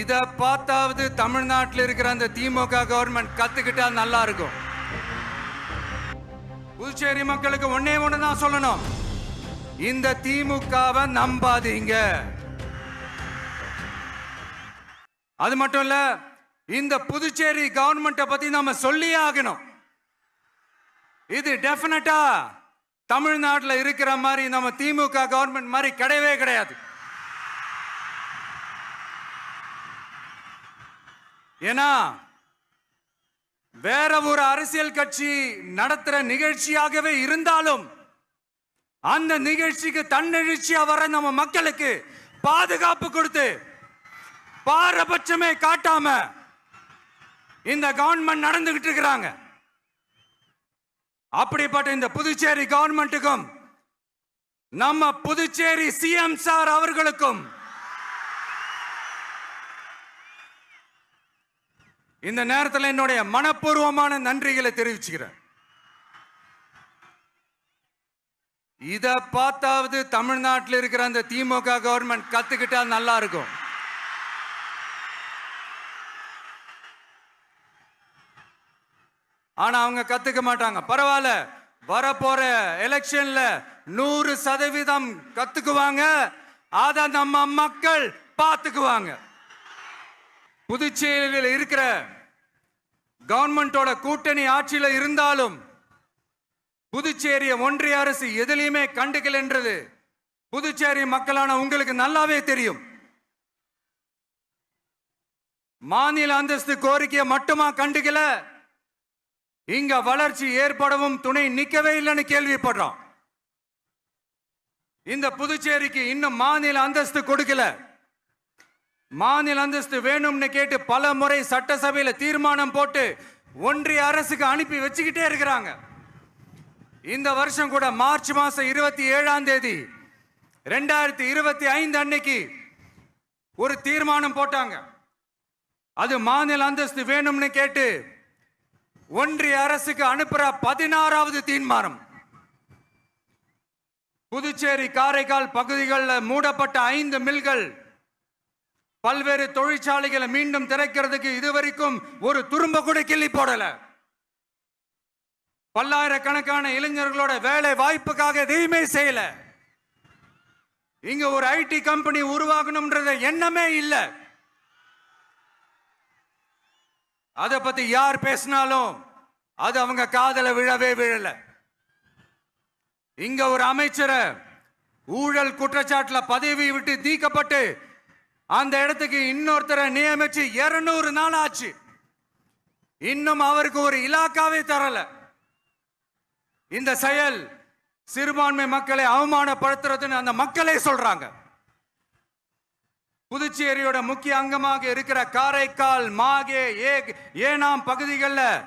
இத பார்த்தாவது தமிழ்நாட்டில் இருக்கிற அந்த திமுக கவர்மெண்ட் கத்துக்கிட்டா நல்லா இருக்கும். புதுச்சேரி மக்களுக்கு ஒன்னே ஒண்ணுதான் சொல்லணும், இந்த திமுகவை நம்பாதீங்க. அது மட்டும் இல்ல, இந்த புதுச்சேரி கவர்மெண்ட்டை பத்தி நாம சொல்லியே ஆகணும். இது டெஃபினட்டா தமிழ்நாட்டில் இருக்கிற மாதிரி நம்ம திமுக கவர்மெண்ட் மாதிரி கிடையவே கிடையாது. ஏன்னா வேற ஒரு அரசியல் கட்சி நடத்துற நிகழ்ச்சியாகவே இருந்தாலும் அந்த நிகழ்ச்சிக்கு தன்னெழுச்சியா வர நம்ம மக்களுக்கு பாதுகாப்பு கொடுத்து பாரபட்சமே காட்டாம இந்த கவர்மெண்ட் நடந்துகிட்டு இருக்கிறாங்க. அப்படிப்பட்ட இந்த புதுச்சேரி கவர்மெண்ட்டுக்கும் நம்ம புதுச்சேரி சிஎம் சார் அவர்களுக்கும் இந்த நேரத்தில் என்னுடைய மனப்பூர்வமான நன்றிகளை தெரிவிச்சுக்கிறேன். இத பார்த்தாவது தமிழ்நாட்டில் இருக்கிற அந்த திமுக கவர்மெண்ட் கத்துக்கிட்டா நல்லா இருக்கும். ஆனா அவங்க கத்துக்க மாட்டாங்க. பரவாயில்ல, வரப்போற எலெக்ஷன்ல 100% கத்துக்குவாங்க. அத நம்ம மக்கள் பார்த்துக்குவாங்க. புதுச்சேரியில் இருக்கிற கவர்மெண்டோட கூட்டணி ஆட்சியில இருந்தாலும் புதுச்சேரிய ஒன்றிய அரசு எதிலையுமே கண்டுக்கல என்றது புதுச்சேரி மக்களான உங்களுக்கு நல்லாவே தெரியும். மாநில அந்தஸ்து கோரிக்கையை மட்டுமா கண்டுக்கல, இங்க வளர்ச்சி ஏற்படவும் துணை நிக்கவே இல்லைன்னு கேள்விப்படுறோம். இந்த புதுச்சேரிக்கு இன்னும் மாநில அந்தஸ்து கொடுக்கல. மாநில அந்தஸ்து வேணும்னு கேட்டு பல முறை சட்டசபையில தீர்மானம் போட்டு ஒன்றிய அரசுக்கு அனுப்பி வச்சுக்கிட்டே இருக்கிறாங்க. இந்த வருஷம் கூட மார்ச் மாசம் 27ஆம் தேதி 2025 அன்னைக்கு ஒரு தீர்மானம் போட்டாங்க. அது மாநில அந்தஸ்து வேணும்னு கேட்டு ஒன்றிய அரசுக்கு அனுப்புற 16வது தீர்மானம். புதுச்சேரி காரைக்கால் பகுதிகளில் மூடப்பட்ட 5 மில்கள், பல்வேறு தொழிற்சாலைகளை மீண்டும் திறக்கிறதுக்கு இதுவரைக்கும் ஒரு துரும்ப கூட கிள்ளி போடல. பல்லாயிரக்கணக்கான இளைஞர்களோட வேலை வாய்ப்புக்காக எதையுமே செய்யல. இங்க ஒரு ஐடி கம்பெனி உருவாகணும்ன்றது எண்ணமே இல்லை. அதை பத்தி யார் பேசினாலும் அது அவங்க காதல விழவே விழல. இங்க ஒரு அமைச்சரை ஊழல் குற்றச்சாட்டுல பதவி விட்டு நீக்கப்பட்டு அந்த இடத்துக்கு இன்னொருத்தரை நியமிச்சு 200 நாள் ஆச்சு. இன்னும் அவருக்கு ஒரு இலாக்காவே தரல. இந்த செயல் சிறுபான்மை மக்களை அவமானப்படுத்துறதுன்னு அந்த மக்களே சொல்றாங்க. புதுச்சேரியோட முக்கிய அங்கமாக இருக்கிற காரைக்கால், மாகே, ஏனாம் பகுதிகளில்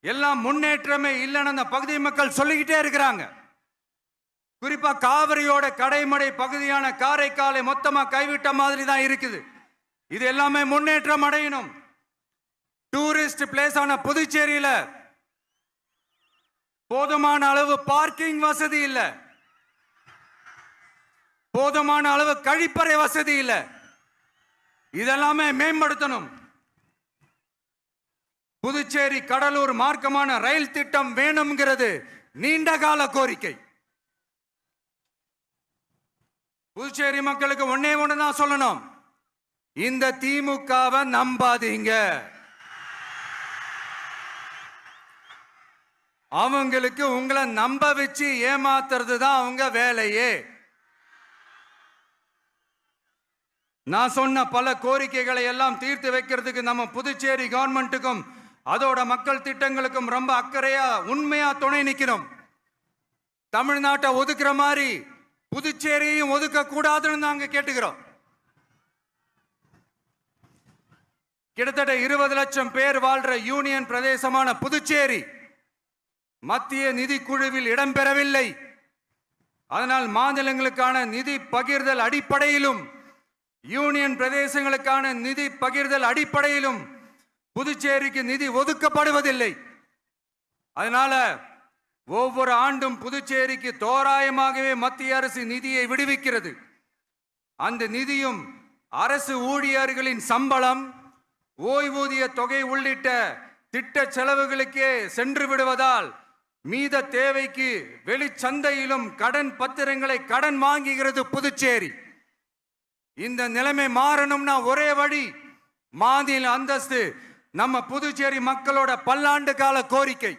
எல்லாம் முன்னேற்றமே இல்லைன்னு அந்த பகுதி மக்கள் சொல்லிக்கிட்டே இருக்கிறாங்க. குறிப்பா காவிரியோட கடைமடை பகுதியான காரைக்காலை மொத்தமா கைவிட்ட மாதிரி தான் இருக்குது. இது எல்லாமே முன்னேற்றம் அடையணும். டூரிஸ்ட் பிளேஸ் ஆன புதுச்சேரியில போதுமான அளவு பார்க்கிங் வசதி இல்லை, போதுமான அளவு கழிப்பறை வசதி இல்லை. இதெல்லாமே மேம்படுத்தணும். புதுச்சேரி கடலூர் மார்க்கமான ரயில் திட்டம் வேணும்ங்கிறது நீண்ட கால கோரிக்கை. புதுச்சேரி மக்களுக்கு ஒன்னே ஒண்ணுதான் சொல்லணும், இந்த திமுகவை நம்பாதீங்க. அவங்களுக்கு உங்களை நம்ப வச்சு ஏமாத்துறது தான் அவங்க வேலையே. நான் சொன்ன பல கோரிக்கைகளை எல்லாம் தீர்த்து வைக்கிறதுக்கு நம்ம புதுச்சேரி கவர்மெண்ட்டுக்கும் அதோட மக்கள் திட்டங்களுக்கும் ரொம்ப அக்கறையா உண்மையா துணை நிற்கணும். தமிழ்நாட்டை ஒதுக்குற மாதிரி புதுச்சேரியும் ஒதுக்க கூடாதுன்னு நாங்க கேட்டுக்கிறோம். கிட்டத்தட்ட 20 லட்சம் பேர் வாழ்ற யூனியன் பிரதேசமான புதுச்சேரி மத்திய நிதி குழுவில் இடம்பெறவில்லை. அதனால் மாநிலங்களுக்கான நிதி பகிர்தல் அடிப்படையிலும் யூனியன் பிரதேசங்களுக்கான நிதி பகிர்தல் அடிப்படையிலும் புதுச்சேரிக்கு நிதி ஒதுக்கப்படுவதில்லை. அதனால ஒவ்வொரு ஆண்டும் புதுச்சேரிக்கு தோராயமாகவே மத்திய அரசு நிதியை விடுவிக்கிறது. அந்த நிதியும் அரசு ஊழியர்களின் சம்பளம், ஓய்வூதிய தொகை உள்ளிட்ட திட்ட செலவுகளுக்கே சென்று விடுவதால் மீத தேவைக்கு வெளிச்சந்தையிலும் கடன் பத்திரங்களை கடன் வாங்குகிறது புதுச்சேரி. இந்த நிலைமை மாறணும்னா ஒரே வழி, மாநில அந்தஸ்து நம்ம புதுச்சேரி மக்களோட பல்லாண்டு கால கோரிக்கை.